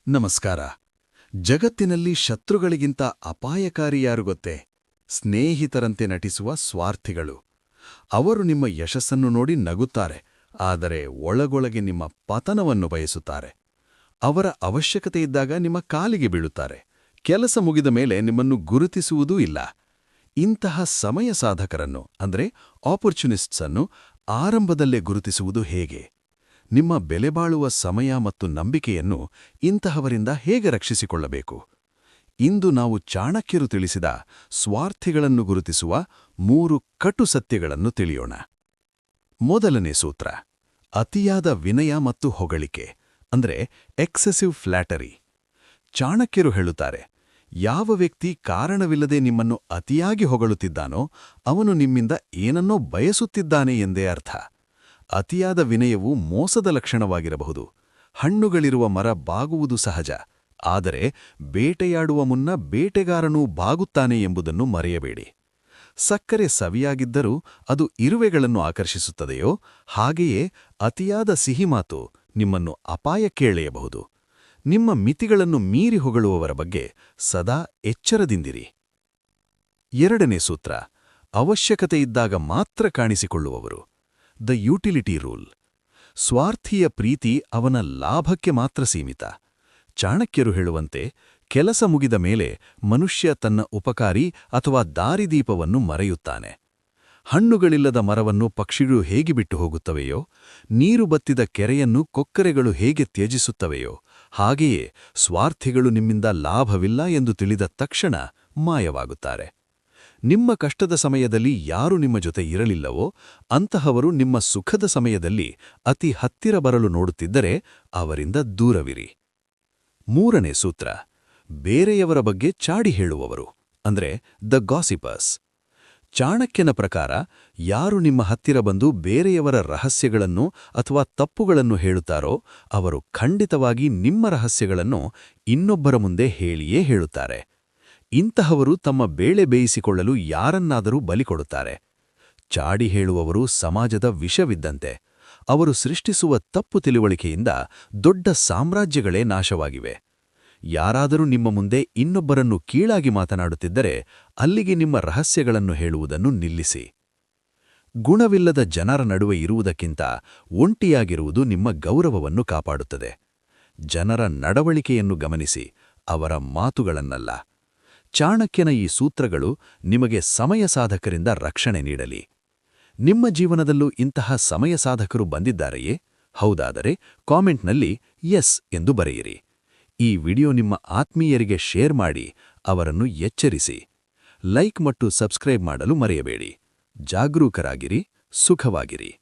ನಮಸ್ಕಾರ. ಜಗತ್ತಿನಲ್ಲಿ ಶತ್ರುಗಳಿಗಿಂತ ಅಪಾಯಕಾರಿ ಯಾರು ಗೊತ್ತೇ? ಸ್ನೇಹಿತರಂತೆ ನಟಿಸುವ ಸ್ವಾರ್ಥಿಗಳು. ಅವರು ನಿಮ್ಮ ಯಶಸ್ಸನ್ನು ನೋಡಿ ನಗುತ್ತಾರೆ, ಆದರೆ ಒಳಗೊಳಗೆ ನಿಮ್ಮ ಪತನವನ್ನು ಬಯಸುತ್ತಾರೆ. ಅವರ ಅವಶ್ಯಕತೆಯಿದ್ದಾಗ ನಿಮ್ಮ ಕಾಲಿಗೆ ಬೀಳುತ್ತಾರೆ. ಕೆಲಸ ಮುಗಿದ ಮೇಲೆ ನಿಮ್ಮನ್ನು ಗುರುತಿಸುವುದೂ ಇಲ್ಲ. ಇಂತಹ ಸಮಯ ಸಾಧಕರನ್ನು ಅಂದರೆ ಆಪರ್ಚುನಿಸ್ಟ್ಸನ್ನು ಆರಂಭದಲ್ಲೇ ಗುರುತಿಸುವುದು ಹೇಗೆ? ನಿಮ್ಮ ಬೆಲೆಬಾಳುವ ಸಮಯ ಮತ್ತು ನಂಬಿಕೆಯನ್ನು ಇಂತಹವರಿಂದ ಹೇಗೆ ರಕ್ಷಿಸಿಕೊಳ್ಳಬೇಕು? ಇಂದು ನಾವು ಚಾಣಕ್ಯರು ತಿಳಿಸಿದ ಸ್ವಾರ್ಥಿಗಳನ್ನು ಗುರುತಿಸುವ 3 ಕಟು ಸತ್ಯಗಳನ್ನು ತಿಳಿಯೋಣ. ಮೊದಲನೇ ಸೂತ್ರ: ಅತಿಯಾದ ವಿನಯ ಮತ್ತು ಹೊಗಳಿಕೆ, ಅಂದರೆ ಎಕ್ಸೆಸಿವ್ ಫ್ಲ್ಯಾಟರಿ. ಚಾಣಕ್ಯರು ಹೇಳುತ್ತಾರೆ, ಯಾವ ವ್ಯಕ್ತಿ ಕಾರಣವಿಲ್ಲದೆ ನಿಮ್ಮನ್ನು ಅತಿಯಾಗಿ ಹೊಗಳುತ್ತಿದ್ದಾನೋ ಅವನು ನಿಮ್ಮಿಂದ ಏನನ್ನೋ ಬಯಸುತ್ತಿದ್ದಾನೆ ಎಂದೇ ಅರ್ಥ. ಅತಿಯಾದ ವಿನಯವು ಮೋಸದ ಲಕ್ಷಣವಾಗಿರಬಹುದು. ಹಣ್ಣುಗಳಿರುವ ಮರ ಬಾಗುವುದು ಸಹಜ, ಆದರೆ ಬೇಟೆಯಾಡುವ ಮುನ್ನ ಬೇಟೆಗಾರನೂ ಬಾಗುತ್ತಾನೆ ಎಂಬುದನ್ನು ಮರೆಯಬೇಡಿ. ಸಕ್ಕರೆ ಸವಿಯಾಗಿದ್ದರೂ ಅದು ಇರುವೆಗಳನ್ನು ಆಕರ್ಷಿಸುತ್ತದೆಯೋ ಹಾಗೆಯೇ ಅತಿಯಾದ ಸಿಹಿಮಾತು ನಿಮ್ಮನ್ನು ಅಪಾಯಕ್ಕೆಳೆಯಬಹುದು. ನಿಮ್ಮ ಮಿತಿಗಳನ್ನು ಮೀರಿ ಹೊಗಳುವವರ ಬಗ್ಗೆ ಸದಾ ಎಚ್ಚರದಿಂದಿರಿ. ಎರಡನೇ ಸೂತ್ರ: ಅವಶ್ಯಕತೆಯಿದ್ದಾಗ ಮಾತ್ರ ಕಾಣಿಸಿಕೊಳ್ಳುವವರು. The utility rule. ಸ್ವಾರ್ಥಿಯ ಪ್ರೀತಿ ಅವನ ಲಾಭಕ್ಕೆ ಮಾತ್ರ ಸೀಮಿತ. ಚಾಣಕ್ಯರು ಹೇಳುವಂತೆ, ಕೆಲಸ ಮುಗಿದ ಮೇಲೆ ಮನುಷ್ಯ ತನ್ನ ಉಪಕಾರಿ ಅಥವಾ ದಾರಿದೀಪವನ್ನು ಮರೆಯುತ್ತಾನೆ. ಹಣ್ಣುಗಳಿಲ್ಲದ ಮರವನ್ನು ಪಕ್ಷಿಗಳು ಹೇಗೆ ಬಿಟ್ಟು ಹೋಗುತ್ತವೆಯೋ, ನೀರು ಬತ್ತಿದ ಕೆರೆಯನ್ನು ಕೊಕ್ಕರೆಗಳು ಹೇಗೆ ತ್ಯಜಿಸುತ್ತವೆಯೋ, ಹಾಗೆಯೇ ಸ್ವಾರ್ಥಿಗಳು ನಿಮ್ಮಿಂದ ಲಾಭವಿಲ್ಲ ಎಂದು ತಿಳಿದ ತಕ್ಷಣ ಮಾಯವಾಗುತ್ತಾರೆ. ನಿಮ್ಮ ಕಷ್ಟದ ಸಮಯದಲ್ಲಿ ಯಾರು ನಿಮ್ಮ ಜೊತೆ ಇರಲಿಲ್ಲವೋ ಅಂತಹವರು ನಿಮ್ಮ ಸುಖದ ಸಮಯದಲ್ಲಿ ಅತಿ ಹತ್ತಿರ ಬರಲು ನೋಡುತ್ತಿದ್ದರೆ ಅವರಿಂದ ದೂರವಿರಿ. ಮೂರನೇ ಸೂತ್ರ: ಬೇರೆಯವರ ಬಗ್ಗೆ ಚಾಡಿ ಹೇಳುವವರು, ಅಂದರೆ ದ ಗಾಸಿಪರ್ಸ್. ಚಾಣಕ್ಯನ ಪ್ರಕಾರ, ಯಾರು ನಿಮ್ಮ ಹತ್ತಿರ ಬಂದು ಬೇರೆಯವರ ರಹಸ್ಯಗಳನ್ನು ಅಥವಾ ತಪ್ಪುಗಳನ್ನು ಹೇಳುತ್ತಾರೋ ಅವರು ಖಂಡಿತವಾಗಿ ನಿಮ್ಮ ರಹಸ್ಯಗಳನ್ನು ಇನ್ನೊಬ್ಬರ ಮುಂದೆ ಹೇಳಿಯೇ ಹೇಳುತ್ತಾರೆ. ಇಂತಹವರು ತಮ್ಮ ಬೇಳೆ ಬೇಯಿಸಿಕೊಳ್ಳಲು ಯಾರನ್ನಾದರೂ ಬಲಿಕೊಡುತ್ತಾರೆ. ಚಾಡಿ ಹೇಳುವವರು ಸಮಾಜದ ವಿಷವಿದ್ದಂತೆ. ಅವರು ಸೃಷ್ಟಿಸುವ ತಪ್ಪು ತಿಳುವಳಿಕೆಯಿಂದ ದೊಡ್ಡ ಸಾಮ್ರಾಜ್ಯಗಳೇ ನಾಶವಾಗಿವೆ. ಯಾರಾದರೂ ನಿಮ್ಮ ಮುಂದೆ ಇನ್ನೊಬ್ಬರನ್ನು ಕೀಳಾಗಿ ಮಾತನಾಡುತ್ತಿದ್ದರೆ ಅಲ್ಲಿಗೆ ನಿಮ್ಮ ರಹಸ್ಯಗಳನ್ನು ಹೇಳುವುದನ್ನು ನಿಲ್ಲಿಸಿ. ಗುಣವಿಲ್ಲದ ಜನರ ನಡುವೆ ಇರುವುದಕ್ಕಿಂತ ಒಂಟಿಯಾಗಿರುವುದು ನಿಮ್ಮ ಗೌರವವನ್ನು ಕಾಪಾಡುತ್ತದೆ. ಜನರ ನಡವಳಿಕೆಯನ್ನು ಗಮನಿಸಿ, ಅವರ ಮಾತುಗಳನ್ನಲ್ಲ. ಚಾಣಕ್ಯನ ಈ ಸೂತ್ರಗಳು ನಿಮಗೆ ಸಮಯ ಸಾಧಕರಿಂದ ರಕ್ಷಣೆ ನೀಡಲಿ. ನಿಮ್ಮ ಜೀವನದಲ್ಲೂ ಇಂತಹ ಸಮಯ ಸಾಧಕರು ಬಂದಿದ್ದಾರೆಯೇ? ಹೌದಾದರೆ ಕಾಮೆಂಟ್ನಲ್ಲಿ ಎಸ್ ಎಂದು ಬರೆಯಿರಿ. ಈ ವಿಡಿಯೋ ನಿಮ್ಮ ಆತ್ಮೀಯರಿಗೆ ಶೇರ್ ಮಾಡಿ ಅವರನ್ನು ಎಚ್ಚರಿಸಿ. ಲೈಕ್ ಮತ್ತು ಸಬ್ಸ್ಕ್ರೈಬ್ ಮಾಡಲು ಮರೆಯಬೇಡಿ. ಜಾಗರೂಕರಾಗಿರಿ, ಸುಖವಾಗಿರಿ.